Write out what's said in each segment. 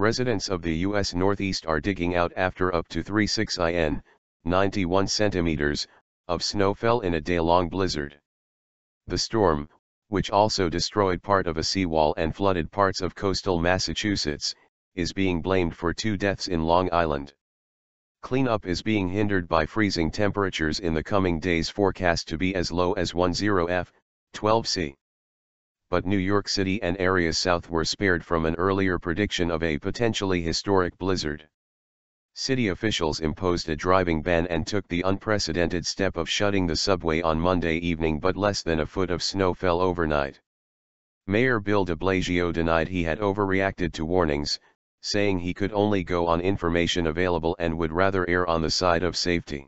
Residents of the U.S. Northeast are digging out after up to 36 in, 91 centimeters, of snow fell in a day-long blizzard. The storm, which also destroyed part of a seawall and flooded parts of coastal Massachusetts, is being blamed for 2 deaths in Long Island. Cleanup is being hindered by freezing temperatures in the coming days, forecast to be as low as 10 F, 12 C. But New York City and areas south were spared from an earlier prediction of a potentially historic blizzard. City officials imposed a driving ban and took the unprecedented step of shutting the subway on Monday evening, but less than a foot of snow fell overnight. Mayor Bill de Blasio denied he had overreacted to warnings, saying he could only go on information available and would rather err on the side of safety.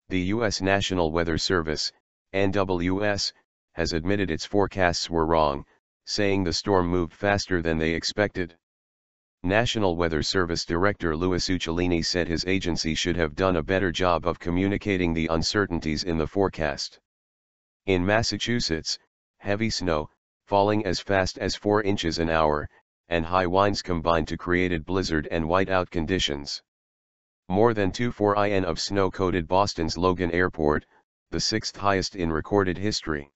The U.S. National Weather Service, NWS, has admitted its forecasts were wrong, saying the storm moved faster than they expected. National Weather Service Director Louis Uccellini said his agency should have done a better job of communicating the uncertainties in the forecast. In Massachusetts, heavy snow, falling as fast as 4 inches an hour, and high winds combined to create blizzard and whiteout conditions. More than 2.4 in of snow coated Boston's Logan Airport, the 6th highest in recorded history.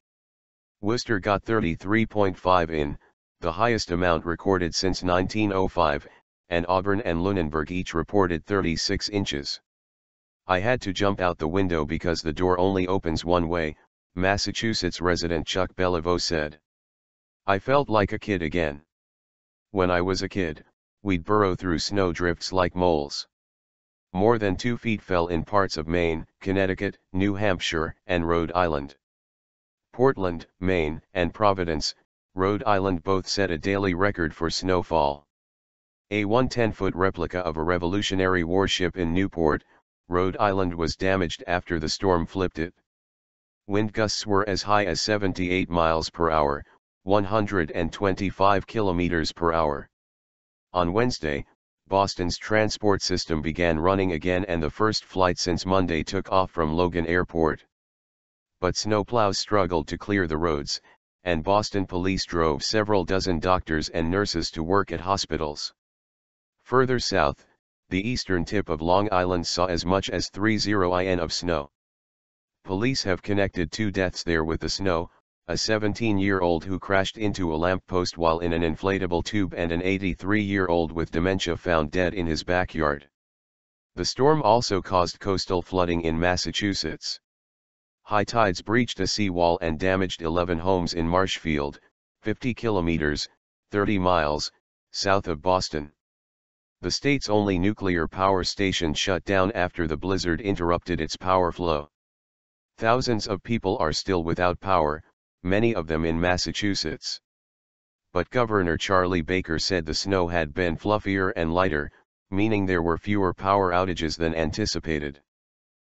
Worcester got 33.5 in, the highest amount recorded since 1905, and Auburn and Lunenburg each reported 36 inches. I had to jump out the window because the door only opens one way, Massachusetts resident Chuck Beliveau said. I felt like a kid again. When I was a kid, we'd burrow through snow drifts like moles. More than 2 feet fell in parts of Maine, Connecticut, New Hampshire, and Rhode Island. Portland, Maine, and Providence, Rhode Island both set a daily record for snowfall. A 110-foot replica of a Revolutionary War ship in Newport, Rhode Island was damaged after the storm flipped it. Wind gusts were as high as 78 miles per hour, 125 kilometers per hour. On Wednesday, Boston's transport system began running again and the first flight since Monday took off from Logan Airport. But snowplows struggled to clear the roads, and Boston police drove several dozen doctors and nurses to work at hospitals. Further south, the eastern tip of Long Island saw as much as 30 in of snow. Police have connected 2 deaths there with the snow, a 17-year-old who crashed into a lamppost while in an inflatable tube and an 83-year-old with dementia found dead in his backyard. The storm also caused coastal flooding in Massachusetts. High tides breached a seawall and damaged 11 homes in Marshfield, 50 kilometers, 30 miles, south of Boston. The state's only nuclear power station shut down after the blizzard interrupted its power flow. Thousands of people are still without power, many of them in Massachusetts. But Governor Charlie Baker said the snow had been fluffier and lighter, meaning there were fewer power outages than anticipated.